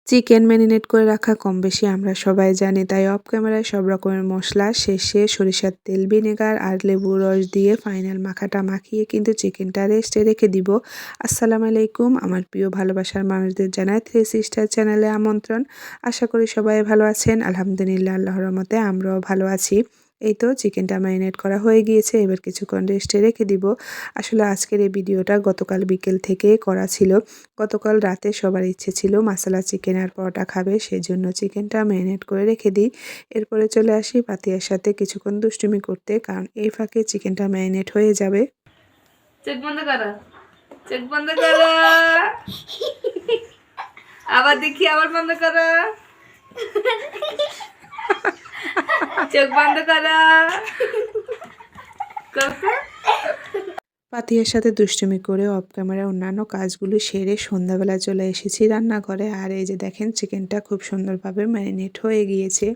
Chicken marinate করে রাখা কম বেশি আমরা সবাই জানি, তাই অফ ক্যামেরায় সব রকমের মশলা শেষে সরিষার তেল, ভিনেগার আর লেবুর রস দিয়ে ফাইনাল মাখাটা মাখিয়ে কিন্তু চিকেনটা রেস্টে রেখে দিব। আসসালামু আলাইকুম, আমার প্রিয় ভালোবাসার মানুষদের জানাই থ্রি সিস্টার চ্যানেলে আমন্ত্রণ। আশা করি সবাই ভালো আছেন। আলহামদুলিল্লাহ, আল্লাহর রহমতে আমরাও ভালো আছি। এই তো চিকেনটা ম্যারিনেট করা হয়ে গিয়েছে, এবার কিছুক্ষণ রেস্টে রেখে দিব। আসলে আজকের এই ভিডিওটা গতকাল বিকেল থেকে করা ছিল। গতকাল রাতে সবার ইচ্ছে ছিল মাসালা চিকেন আর পরোটা খাবে, সেজন্য চিকেনটা ম্যারিনেট করে রেখে দিই। এরপরে চলে আসি পাতিয়ার সাথে কিছুক্ষণ দুষ্টুমি করতে, কারণ এই ফাঁকে চিকেনটা ম্যারিনেট হয়ে যাবে। চোখ বন্ধ করো, চোখ বন্ধ করো, আবার দেখি, আবার বন্ধ করো, চোখ বন্ধ করো। পাতিয়ার সাথে দুষ্টুমি করে অফ ক্যামেরায় অন্যান্য কাজগুলো সেরে সন্ধ্যাবেলা চলে এসেছি রান্নাঘরে। আর এই যে দেখেন চিকেনটা খুব সুন্দরভাবে ম্যারিনেট হয়ে গিয়েছে।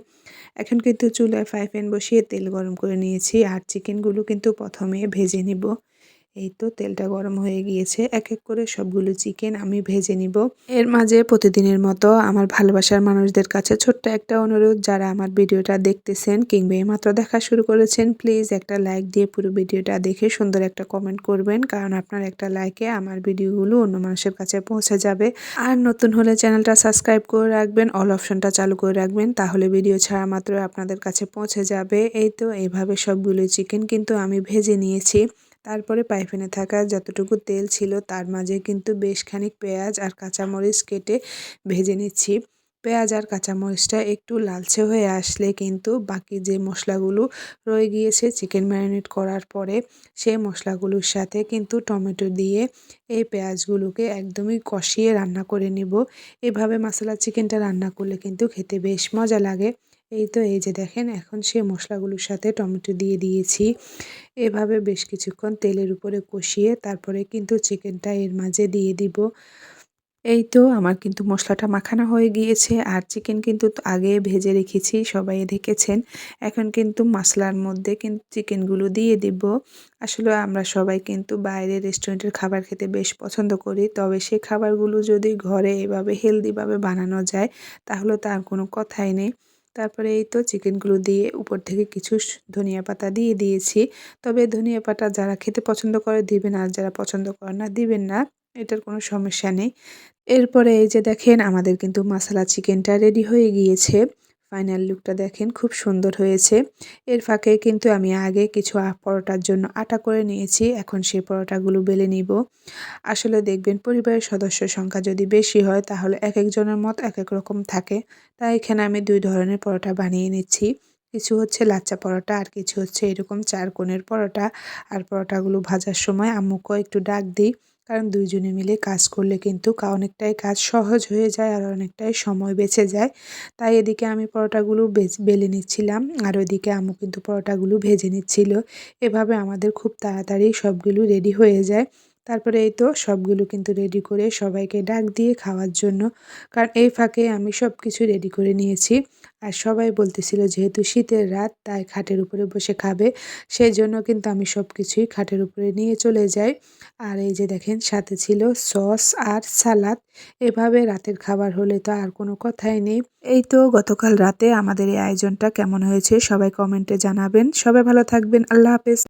এখন কিন্তু চুলায় ফ্রাই প্যান বসিয়ে তেল গরম করে নিয়েছি, আর চিকেনগুলো কিন্তু প্রথমে ভেজে নিব। এই তো তেলটা গরম হয়ে গিয়েছে, এক এক করে সবগুলো চিকেন আমি ভেজে নিব। এর মাঝে প্রতিদিনের মতো আমার ভালোবাসার মানুষদের কাছে ছোট্ট একটা অনুরোধ, যারা আমার ভিডিওটা দেখতেছেন কিংবা এইমাত্র দেখা শুরু করেছেন, প্লিজ একটা লাইক দিয়ে পুরো ভিডিওটা দেখে সুন্দর একটা কমেন্ট করবেন, কারণ আপনার একটা লাইকে আমার ভিডিওগুলো অন্য মানুষের কাছে পৌঁছে যাবে। আর নতুন হলে চ্যানেলটা সাবস্ক্রাইব করে রাখবেন, অল অপশনটা চালু করে রাখবেন, তাহলে ভিডিও ছাড়া মাত্র আপনাদের কাছে পৌঁছে যাবে। এই তো এইভাবে সবগুলো চিকেন কিন্তু আমি ভেজে নিয়েছি। তারপরে পাইপ্যানে থাকা যতটুকু তেল ছিল তার মাঝে কিন্তু বেশ খানিক পেঁয়াজ আর কাঁচামরিচ কেটে ভেজে নিচ্ছি। পেঁয়াজ আর কাঁচামরিচটা একটু লালচে হয়ে আসলে কিন্তু বাকি যে মশলাগুলো রয়ে গিয়েছে চিকেন ম্যারিনেট করার পরে, সেই মশলাগুলোর সাথে কিন্তু টমেটো দিয়ে এই পেঁয়াজগুলোকে একদমই কষিয়ে রান্না করে নিব। এভাবে মশলা চিকেনটা রান্না করলে কিন্তু খেতে বেশ মজা লাগে। এই তো এই যে দেখেন, এখন সেই মশলাগুলোর সাথে টমেটো দিয়ে দিয়েছি। এভাবে বেশ কিছুক্ষণ তেলের উপরে কষিয়ে তারপরে কিন্তু চিকেনটা এর মাঝে দিয়ে দিব। এই তো আমার কিন্তু মশলাটা মাখানো হয়ে গিয়েছে, আর চিকেন কিন্তু আগে ভেজে রেখেছি, সবাই দেখেছেন। এখন কিন্তু মশলার মধ্যে কিন্তু চিকেনগুলো দিয়ে দিব। আসলে আমরা সবাই কিন্তু বাইরে রেস্টুরেন্টের খাবার খেতে বেশ পছন্দ করি, তবে সেই খাবারগুলো যদি ঘরে এভাবে হেলদিভাবে বানানো যায় তাহলে তার কোনো কথাই নেই। তারপরে এই তো চিকেনগুলো দিয়ে উপর থেকে কিছু ধনিয়া পাতা দিয়ে দিয়েছি। তবে ধনিয়া পাতা যারা খেতে পছন্দ করে দিবেন, আর যারা পছন্দ করে না দিবেন না, এটার কোনো সমস্যা নেই। এরপরে এই যে দেখেন, আমাদের কিন্তু মশলা চিকেনটা রেডি হয়ে গিয়েছে। ফাইনাল লুকটা দেখেন, খুব সুন্দর হয়েছে। এর ফাঁকে কিন্তু আমি আগে কিছু পরোটার জন্য আটা করে নিয়েছি, এখন সেই পরোটাগুলো বেলে নিব। আসলে দেখবেন, পরিবারের সদস্য সংখ্যা যদি বেশি হয় তাহলে এক একজনের মত এক এক রকম থাকে। তাই এখানে আমি 2 ধরনের পরোটা বানিয়ে নিচ্ছি। কিছু হচ্ছে লাচ্চা পরোটা, আর কিছু হচ্ছে এরকম 4 কোণের পরোটা। আর পরোটাগুলো ভাজার সময় আম্মুকেও একটু ডাক দিই, কারণ 2 জনে মিলে কাজ করলে কিন্তু অনেকটাই কাজ সহজ হয়ে যায় আর অনেকটাই সময় বেঁচে যায়। তাই এদিকে আমি পরোটাগুলো বেলে নিচ্ছিলাম, আর ওইদিকে আম্মু কিন্তু পরোটাগুলো ভেজে নিচ্ছিল। এভাবে আমাদের খুব তাড়াতাড়ি সবগুলো রেডি হয়ে যায়। তারপরে এই তো সবগুলো কিন্তু রেডি করে সবাইকে ডাক দিয়ে খাওয়ার জন্য, কারণ এই ফাঁকে আমি সব কিছু রেডি করে নিয়েছি। আর সবাই বলতেছিল যেহেতু শীতের রাত তাই খাটের উপরে বসে খাবে, সেই জন্য কিন্তু আমি সব কিছুই খাটের উপরে নিয়ে চলে যাই। আর এই যে দেখেন, সাথে ছিল সস আর সালাদ। এভাবে রাতের খাবার হলে তো আর কোনো কথাই নেই। এই তো গতকাল রাতে আমাদের এই আয়োজনটা কেমন হয়েছে সবাই কমেন্টে জানাবেন। সবাই ভালো থাকবেন, আল্লাহ হাফেজ।